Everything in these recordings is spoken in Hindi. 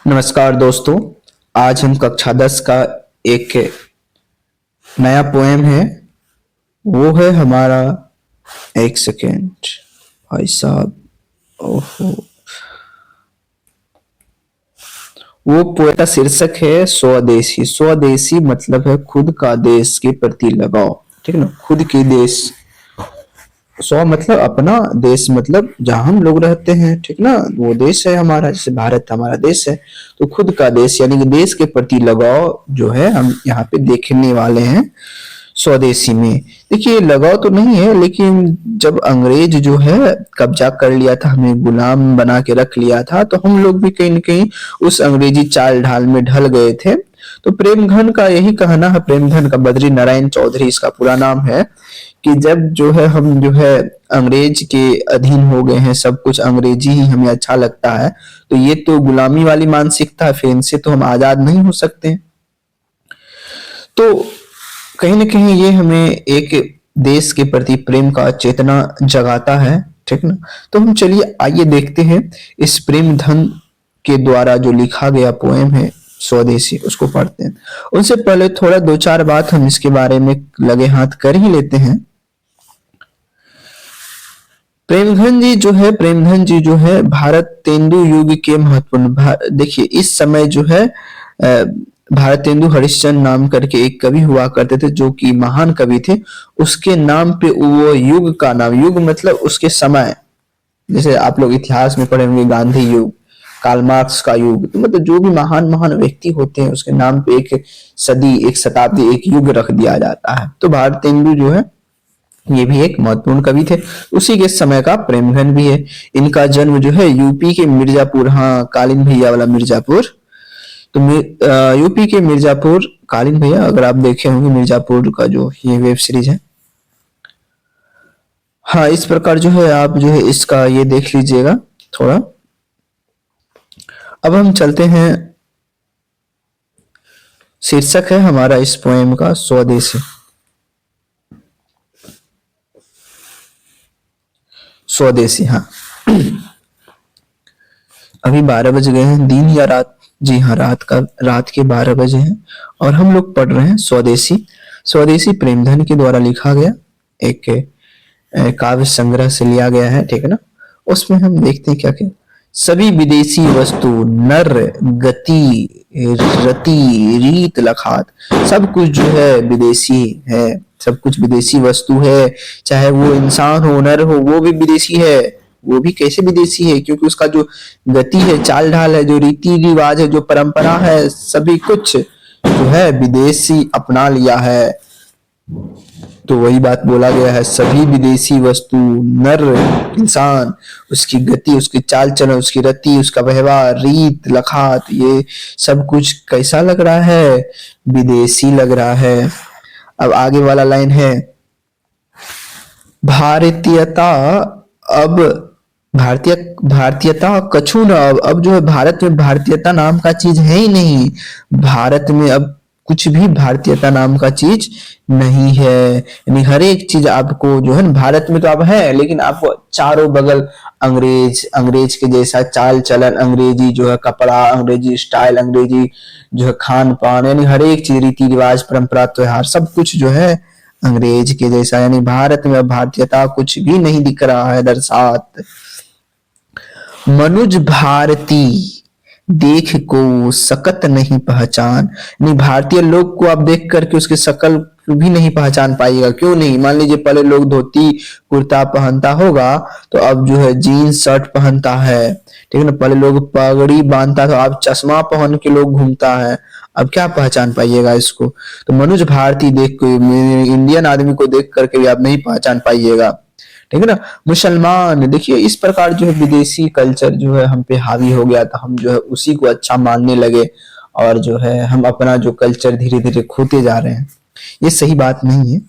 नमस्कार दोस्तों। आज हम कक्षा 10 का एक नया पोएम है। वो है हमारा। एक सेकेंड भाई साहब। ओहो। वो पोएम का शीर्षक है स्वदेशी। स्वदेशी मतलब है खुद का देश के प्रति लगाव। ठीक है ना, खुद के देश। स्व मतलब अपना, देश मतलब जहां हम लोग रहते हैं। ठीक ना, वो देश है हमारा, जैसे भारत हमारा देश है। तो खुद का देश यानी कि देश के प्रति लगाव जो है हम यहाँ पे देखने वाले हैं स्वदेशी में। देखिए, लगाव तो नहीं है, लेकिन जब अंग्रेज जो है कब्जा कर लिया था, हमें गुलाम बना के रख लिया था, तो हम लोग भी कहीं न कहीं उस अंग्रेजी चाल ढाल में ढल गए थे। तो प्रेमघन का यही कहना है, प्रेमधन का, बद्री नारायण चौधरी इसका पूरा नाम है, कि जब जो है हम जो है अंग्रेज के अधीन हो गए हैं, सब कुछ अंग्रेजी ही हमें अच्छा लगता है, तो ये तो गुलामी वाली मानसिकता है, फिर इनसे तो हम आजाद नहीं हो सकते हैं। तो कहीं ना कहीं ये हमें एक देश के प्रति प्रेम का चेतना जगाता है। ठीक ना, तो हम चलिए आइए देखते हैं इस प्रेम धन के द्वारा जो लिखा गया पोएम है स्वदेशी, उसको पढ़ते हैं। उनसे पहले थोड़ा दो चार बात हम इसके बारे में लगे हाथ कर ही लेते हैं। प्रेमधन जी जो है भारत तेंदु युग के महत्वपूर्ण, देखिए इस समय जो है भारतेंदु हरिश्चंद्र नाम करके एक कवि हुआ करते थे, जो कि महान कवि थे। उसके नाम पे वो युग का नाम, युग मतलब उसके समय, जैसे आप लोग इतिहास में पढ़े होंगे गांधी युग, कार्ल मार्क्स का युग, तो मतलब जो भी महान महान व्यक्ति होते हैं उसके नाम पे एक सदी, एक शताब्दी, एक युग रख दिया जाता है। तो भारतेंदु जो है ये भी एक महत्वपूर्ण कवि थे, उसी के समय का प्रेमधन भी है। इनका जन्म जो है यूपी के मिर्जापुर, हाँ कालीन भैया वाला मिर्जापुर, तो यूपी के मिर्जापुर, कालीन भैया अगर आप देखे होंगे मिर्जापुर का जो ये वेब सीरीज है, हाँ इस प्रकार जो है आप जो है इसका ये देख लीजिएगा थोड़ा। अब हम चलते हैं, शीर्षक है हमारा इस पोएम का स्वदेशी। स्वदेशी, हाँ। अभी 12 बज गए हैं, दिन या रात? जी हाँ, रात के 12 बजे हैं और हम लोग पढ़ रहे हैं स्वदेशी। स्वदेशी प्रेमधन के द्वारा लिखा गया एक काव्य संग्रह से लिया गया है। ठीक है ना, उसमें हम देखते हैं क्या क्या। सभी विदेशी वस्तु नर गति रति रीत लखात, सब कुछ जो है विदेशी है, सब कुछ विदेशी वस्तु है। चाहे वो इंसान हो, नर हो, वो भी विदेशी है। वो भी कैसे विदेशी है? क्योंकि उसका जो गति है, चाल ढाल है, जो रीति रिवाज है, जो परंपरा है, सभी कुछ जो है विदेशी अपना लिया है। तो वही बात बोला गया है, सभी विदेशी वस्तु नर इंसान, उसकी गति, उसकी चाल चलन, उसकी रति, उसका व्यवहार, रीत लखात, ये सब कुछ कैसा लग रहा है? विदेशी लग रहा है। अब आगे वाला लाइन है, भारतीयता अब भारतीय भारतीयता कछु न, अब जो है भारत में भारतीयता नाम का चीज है ही नहीं। भारत में अब कुछ भी भारतीयता नाम का चीज नहीं है, यानी हर एक चीज आपको जो है भारत में तो अब है, लेकिन आपको चारों बगल अंग्रेज, अंग्रेज के जैसा चाल चलन, अंग्रेजी जो है कपड़ा, अंग्रेजी स्टाइल, अंग्रेजी जो है खान पान, यानी हर एक चीज, रीति रिवाज, परंपरा, त्योहार, सब कुछ जो है अंग्रेज के जैसा। यानी भारत में अब भारतीयता कुछ भी नहीं दिख रहा है दर्शात। मनुज भारती देख को सकत नहीं पहचान, यानी भारतीय लोग को आप देख करके उसके शकल भी नहीं पहचान पाइएगा। क्यों नहीं? मान लीजिए पहले लोग धोती कुर्ता पहनता होगा, तो अब जो है जीन्स शर्ट पहनता है। ठीक है ना, पहले लोग पगड़ी बांधता था, अब चश्मा पहन के लोग घूमता है। अब क्या पहचान पाइएगा इसको? तो मनुज भारती देख को, इंडियन आदमी को देख करके भी आप नहीं पहचान पाइएगा। ठीक है ना, मुसलमान, देखिए इस प्रकार जो है विदेशी कल्चर जो है हम पे हावी हो गया था, हम जो है उसी को अच्छा मानने लगे, और जो है हम अपना जो कल्चर धीरे धीरे खोते जा रहे हैं। ये सही बात नहीं है।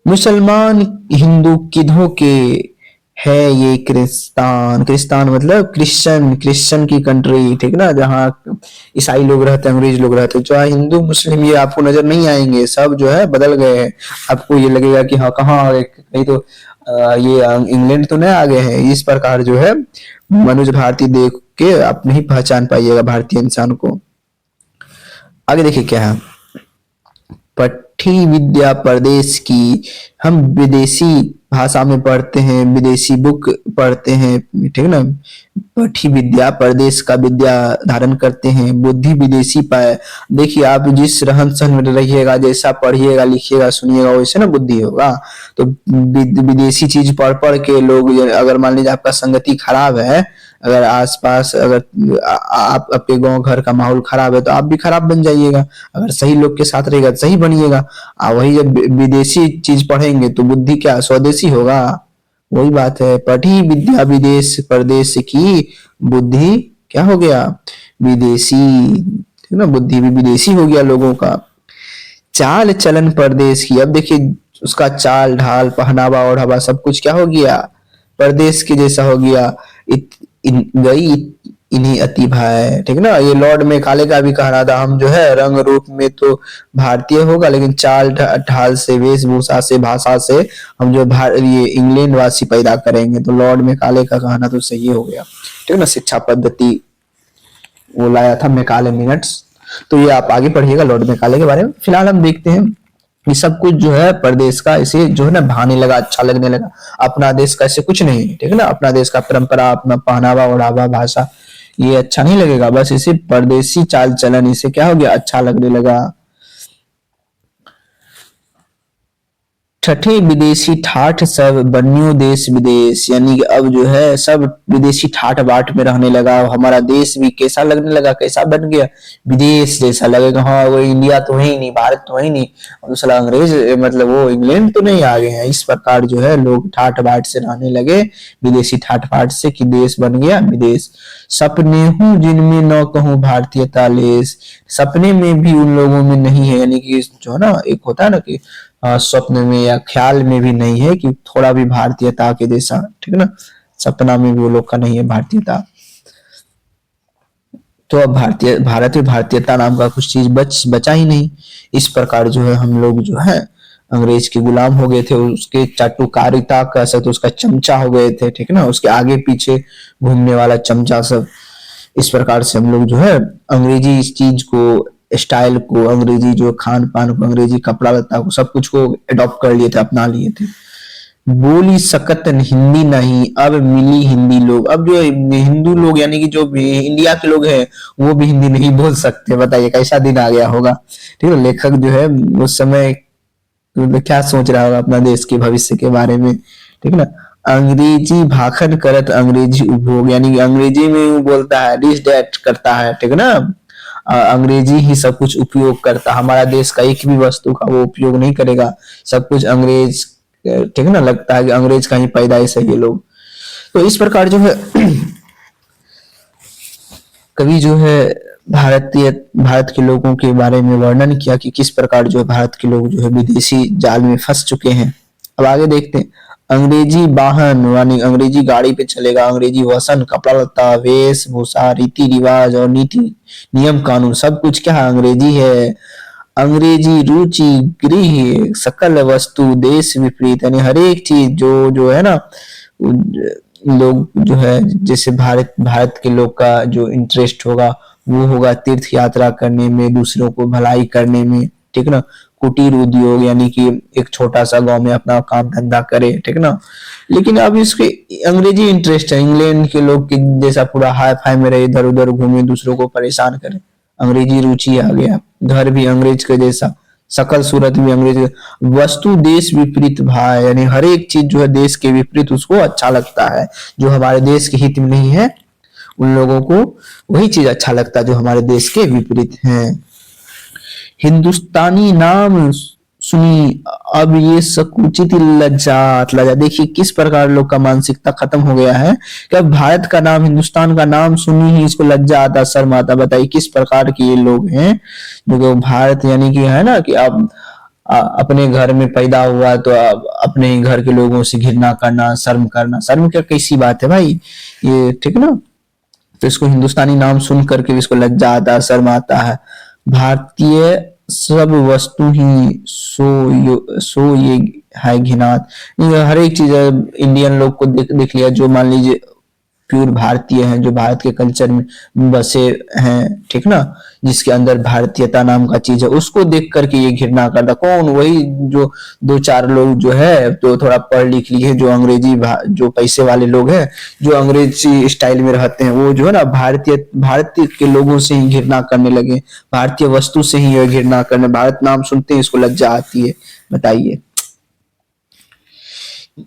मुसलमान हिंदू किधों के है ये क्रिस्तान, क्रिस्तान मतलब क्रिश्चियन, क्रिश्चियन की कंट्री। ठीक ना, जहाँ ईसाई लोग रहते हैं, अंग्रेज लोग रहते हैं। जो हिंदू मुस्लिम ये आपको नजर नहीं आएंगे, सब जो है बदल गए हैं। आपको ये लगेगा कि हाँ कहाँ आ गए, कहीं तो ये इंग्लैंड तो नहीं आ गए हैं। इस प्रकार जो है मनोज भारती देख के आप नहीं पहचान पाइएगा भारतीय इंसान को। आगे देखिए क्या है, पट्टी विद्या परदेश की, हम विदेशी भाषा में पढ़ते हैं, विदेशी बुक पढ़ते हैं, ठीक है ना। पट्टी विद्या परदेश का विद्या धारण करते हैं, बुद्धि विदेशी पाए। देखिए आप जिस रहन सहन में रहिएगा, जैसा पढ़िएगा लिखिएगा सुनिएगा, वैसे ना बुद्धि होगा। तो विदेशी चीज पढ़ पढ़ के लोग, अगर मान लीजिए आपका संगति खराब है, अगर आसपास अगर आप आपके गांव घर का माहौल खराब है तो आप भी खराब बन जाइएगा। अगर सही लोग के साथ रहेगा तो सही बनिएगा। वही जब विदेशी चीज पढ़ेंगे तो बुद्धि क्या स्वदेशी होगा। वही बात है, पढ़ी विद्या विदेश परदेश की, बुद्धि क्या हो गया विदेशी, ठीक ना, बुद्धि भी विदेशी हो गया लोगों का। चाल चलन परदेश की, अब देखिए उसका चाल ढाल पहनावा ओढ़ावा सब कुछ क्या हो गया परदेश के जैसा हो गया। गई इन्हीं अति भाई, ठीक ना। ये लॉर्ड मेकाले का भी कह रहा था, हम जो है रंग रूप में तो भारतीय होगा, लेकिन चाल ढाल से, वेशभूषा से, भाषा से हम जो ये इंग्लैंड वासी पैदा करेंगे। तो लॉर्ड मेकाले का कहना तो सही हो गया, ठीक ना। शिक्षा पद्धति वो लाया था मेकाले मिनट्स। तो ये आप आगे पढ़िएगा लॉर्ड मेकाले के बारे में। फिलहाल हम देखते हैं ये सब कुछ जो है परदेश का, इसे जो है ना भाने लगा, अच्छा लगने लगा। अपना देश का ऐसे कुछ नहीं, ठीक है ना। अपना देश का परंपरा, अपना पहनावा ओढ़ावा भाषा, ये अच्छा नहीं लगेगा। बस इसे परदेशी चाल चलन, इसे क्या हो गया अच्छा लगने लगा। छठे विदेशी ठाठ सब बन्यो देश विदेश, यानी कि अब जो है सब विदेशी ठाठ बाट में रहने लगा। हमारा देश भी कैसा लगने लगा, कैसा बन गया विदेश जैसा लगेगा। हाँ वो इंडिया तो है ही नहीं, भारत तो है ही नहीं, दूसरा अंग्रेज मतलब वो इंग्लैंड तो नहीं आ गए हैं। इस प्रकार जो है लोग ठाठ बाट से रहने लगे, विदेशी ठाठ बाट से, कि देश बन गया विदेश। सपने हूँ जिनमें न कहूँ भारतीयता लेस, सपने में भी उन लोगों में नहीं है, यानी कि जो है ना एक होता है ना कि स्वप्न में या ख्याल में भी नहीं है कि थोड़ा भी भारतीयता के जैसा, ठीक है ना। सपना में भी वो लोग का नहीं है भारतीयता। तो अब भारत में भारतीयता नाम का कुछ चीज बचा ही नहीं। इस प्रकार जो है हम लोग जो है अंग्रेज के गुलाम हो गए थे, उसके चाटुकारिता कह सकते, उसका चमचा हो गए थे, ठीक है ना। उसके आगे पीछे घूमने वाला चमचा सब। इस प्रकार से हम लोग जो है अंग्रेजी इस चीज को, स्टाइल को, अंग्रेजी जो खान पान को, अंग्रेजी कपड़ा लत्ता को, सब कुछ को अडॉप्ट कर लिए थे, अपना लिए थे। बोली सकत हिंदी नहीं, अब मिली हिंदी लोग। अब जो हिंदू लोग यानी कि जो इंडिया के लोग हैं वो भी हिंदी नहीं बोल सकते। बताइए कैसा दिन आ गया होगा, ठीक है। लेखक जो है उस समय तो क्या सोच रहा होगा अपना देश के भविष्य के बारे में, ठीक है ना। अंग्रेजी भाखन करत अंग्रेजी उपभोग, यानी कि अंग्रेजी में वो बोलता है, डिश डैट करता है, ठीक है ना। अंग्रेजी ही सब कुछ उपयोग करता, हमारा देश का एक भी वस्तु का वो उपयोग नहीं करेगा, सब कुछ अंग्रेज, ठीक है ना। लगता है कि अंग्रेज का ही पैदाइश है ये लोग। तो इस प्रकार जो है कवि जो है भारत के लोगों के बारे में वर्णन किया कि किस प्रकार जो है भारत के लोग जो है विदेशी जाल में फंस चुके हैं। अब आगे देखते हैं, अंग्रेजी वाहन यानी अंग्रेजी गाड़ी पे चलेगा, अंग्रेजी वसन, कपड़ा लत्ता, वेशभूषा, रीति रिवाज और नीति नियम कानून सब कुछ क्या है अंग्रेजी है। अंग्रेजी रुचि गृह सकल वस्तु देश विपरीत, यानी हर एक चीज जो जो है ना लोग जो है, जैसे भारत के लोग का जो इंटरेस्ट होगा वो होगा तीर्थ यात्रा करने में, दूसरों को भलाई करने में, ठीक ना। कुटीर उद्योग यानी कि एक छोटा सा गांव में अपना काम धंधा करे, ठीक ना। लेकिन अब इसके अंग्रेजी इंटरेस्ट है, इंग्लैंड के लोग के जैसा पूरा हाई फाई में रहे, इधर उधर घूमे, दूसरों को परेशान करे। अंग्रेजी रुचि आ गया, घर भी अंग्रेज के जैसा, सकल सूरत भी अंग्रेज, वस्तु देश विपरीत भाई, यानी हर एक चीज जो है देश के विपरीत उसको अच्छा लगता है। जो हमारे देश के हित में नहीं है उन लोगों को वही चीज अच्छा लगता है जो हमारे देश के विपरीत है। हिंदुस्तानी नाम सुनी अब ये सकुचित लज्जात लज्जा, देखिए किस प्रकार लोग का मानसिकता खत्म हो गया है कि अब भारत का नाम, हिंदुस्तान का नाम सुनी ही इसको लज्जा आता, शर्म आता। बताइए किस प्रकार के ये लोग हैं जो भारत यानी कि है ना कि अब अपने घर में पैदा हुआ तो अपने घर के लोगों से घृणा करना, करना, शर्म क्या कैसी बात है भाई ये, ठीक ना। तो इसको हिंदुस्तानी नाम सुन करके इसको लज्जा आता, शर्म आता है। भारतीय सब वस्तु ही सो ये है घिनात, हर एक चीज इंडियन लोग को देख लिया, जो मान लीजिए प्योर भारतीय हैं, जो भारत के कल्चर में बसे हैं, ठीक ना, जिसके अंदर भारतीयता नाम का चीज है, उसको देख करके ये घृणा करता। कौन? वही जो दो चार लोग जो है, जो थोड़ा पढ़ लिख लिए, जो अंग्रेजी जो पैसे वाले लोग हैं, जो अंग्रेजी स्टाइल में रहते हैं, वो जो है ना भारतीय के लोगों से ही घृणा करने लगे, भारतीय वस्तु से ही घृणा करने, भारत नाम सुनते हैं इसको लज्जा आती है। बताइए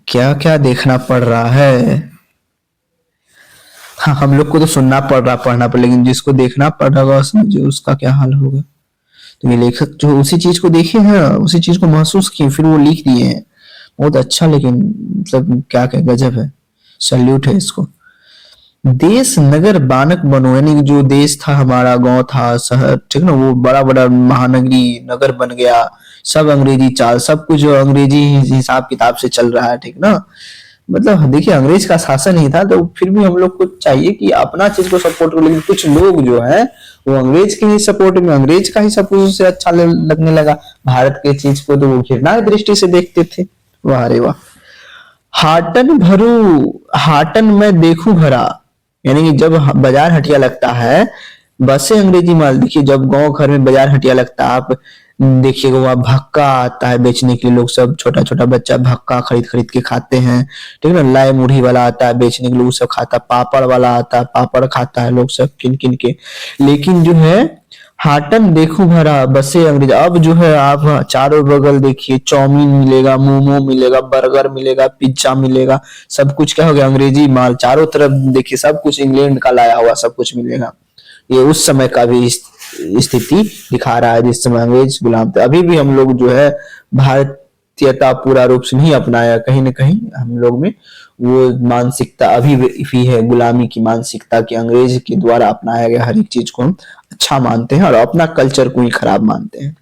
क्या क्या देखना पड़ रहा है। हाँ, हम लोग को तो सुनना पड़ रहा, पढ़ना पड़, लेकिन जिसको देखना पड़ रहा होगा समझिए उसका क्या हाल होगा। तो ये लेखक जो उसी चीज को देखे हैं, उसी चीज को महसूस किए, फिर वो लिख दिए हैं। बहुत अच्छा, लेकिन मतलब क्या क्या गजब है, सल्यूट है इसको। देश नगर बानक बनो, यानी कि जो देश था हमारा, गांव था, शहर, ठीक ना, वो बड़ा बड़ा महानगरी नगर बन गया। सब अंग्रेजी चाल, सब कुछ जो अंग्रेजी हिसाब किताब से चल रहा है, ठीक ना। मतलब देखिए, अंग्रेज का शासन ही था, तो फिर भी हम लोग को चाहिए कि अपना चीज को सपोर्ट करो, लेकिन कुछ लोग जो है वो अंग्रेज के ही सपोर्ट में, अंग्रेज का ही सब कुछ उसे अच्छा लगने लगा। भारत के चीज को तो वो घृणा की दृष्टि से देखते थे। वाह रे वाह। हाटन भरू, हाटन में देखूं भरा, यानी कि जब बाजार हटिया लगता है, बसे अंग्रेजी माल, देखिए जब गांव घर में बाजार हटिया लगता है, आप देखिएगा वहां भक्का आता है बेचने के लिए, लोग सब छोटा छोटा बच्चा भक्का खरीद खरीद के खाते हैं, ठीक है ना। लाई मुढ़ी वाला आता है बेचने के लिए, वो सब खाता है। पापड़ वाला आता है, पापड़ खाता है लोग सब किन किन के। लेकिन जो है हाटन देखो भरा, बसे अंग्रेज, अब जो है आप चारों बगल देखिए, चाउमीन मिलेगा, मोमो मिलेगा, बर्गर मिलेगा, पिज्जा मिलेगा, सब कुछ क्या हो गया, अंग्रेजी माल। चारों तरफ देखिए, सब कुछ इंग्लैंड का लाया हुआ सब कुछ मिलेगा। ये उस समय का भी स्थिति दिखा रहा है, जिस समय अंग्रेज गुलाम थे। अभी भी हम लोग जो है भारतीयता पूरा रूप से नहीं अपनाया, कहीं ना कहीं हम लोग में वो मानसिकता अभी भी है, गुलामी की मानसिकता, कि अंग्रेज के द्वारा अपनाया गया हर एक चीज को हम अच्छा मानते हैं और अपना कल्चर को ही खराब मानते हैं।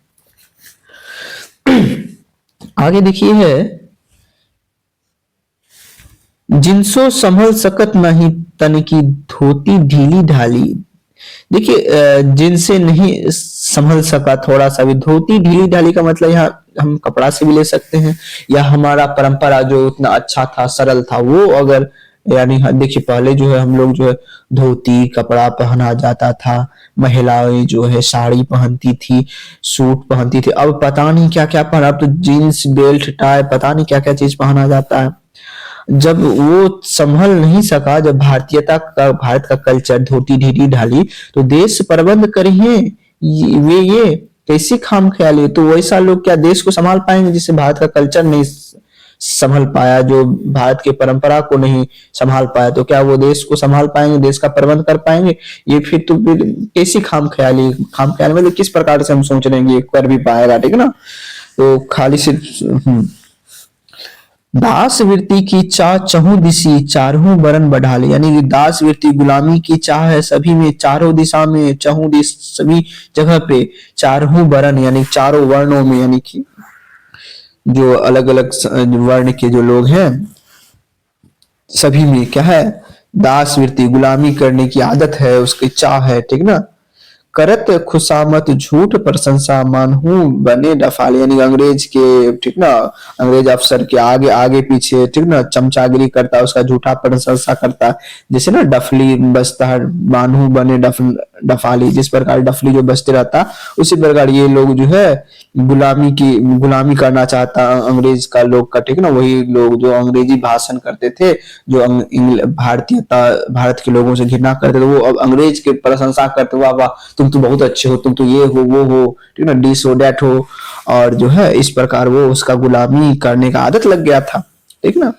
आगे देखिए है, जिनसो संभल सकत नहीं तन की धोती ढीली ढाली। देखिए जिनसे नहीं संभल सका थोड़ा सा भी, धोती ढीली ढाली का मतलब यहाँ हम कपड़ा से भी ले सकते हैं, या हमारा परंपरा जो उतना अच्छा था, सरल था, वो अगर, यानी देखिए पहले जो है हम लोग जो है धोती कपड़ा पहना जाता था, महिलाएं जो है साड़ी पहनती थी, सूट पहनती थी। अब पता नहीं क्या क्या पहना, अब तो जीन्स बेल्ट टाई पता नहीं क्या क्या चीज पहना जाता है। जब वो संभल नहीं सका, जब भारतीयता का, भारत का कल्चर धोती ढीली ढाली, तो देश प्रबंध करिए वे ये कैसे खाम ख्याली। तो वैसा लोग क्या देश को संभाल पाएंगे, जिससे भारत का कल्चर नहीं संभल पाया, जो भारत के परंपरा को नहीं संभाल पाया, तो क्या वो देश को संभाल पाएंगे, देश का प्रबंध कर पाएंगे? ये फिर तो फिर कैसी खाम ख्याली मतलब किस प्रकार से हम सोच रहे हैं कर भी पाएगा, ठीक है ना। तो खाली सिर्फ दास वृत्ति की चाह चहु दिशी चारों बरन बढ़ाले, यानी कि दास वृत्ति गुलामी की चाह है सभी में, चारों दिशा में, चहु दिश सभी जगह पे, चारों बरन यानी चारों वर्णों में, यानी कि जो अलग अलग वर्ण के जो लोग हैं सभी में क्या है, दास वृत्ति, गुलामी करने की आदत है, उसकी चाह है, ठीक ना। करत खुशामत झूठ प्रशंसा मानहू बने डफाल, यानी अंग्रेज के, ठीक ना, अंग्रेज अफसर के आगे आगे पीछे, ठीक ना, चमचागिरी करता, उसका झूठा प्रशंसा करता, जैसे ना डफली बजता है, मानहू बने डफाली, जिस प्रकार डफली जो बजते रहता, उसी प्रकार ये लोग जो है गुलामी करना चाहता अंग्रेज का लोग का, ठीक ना। वही लोग जो अंग्रेजी भाषण करते थे, जो भारत के लोगों से घृणा करते थे, वो अब अंग्रेज की प्रशंसा करते, वाह वाह तुम तो बहुत अच्छे हो, तुम तो ये हो वो हो, ठीक ना, डिस हो डैट हो, और जो है इस प्रकार वो उसका गुलामी करने का आदत लग गया था, ठीक ना।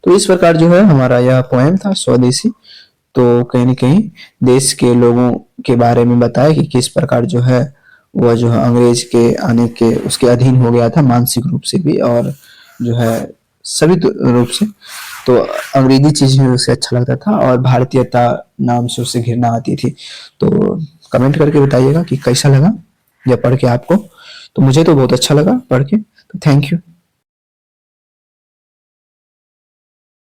तो इस प्रकार जो है हमारा यह पोएम था स्वदेशी। तो कहीं ना कहीं देश के लोगों के बारे में बताया कि किस प्रकार जो है वह जो है अंग्रेज के आने के उसके अधीन हो गया था, मानसिक रूप से भी और जो है सभी रूप से। तो अंग्रेजी चीज में उसे अच्छा लगता था और भारतीयता नाम से उसे घृणा आती थी। तो कमेंट करके बताइएगा कि कैसा लगा यह पढ़ के आपको। तो मुझे तो बहुत अच्छा लगा पढ़ के, तो थैंक यू।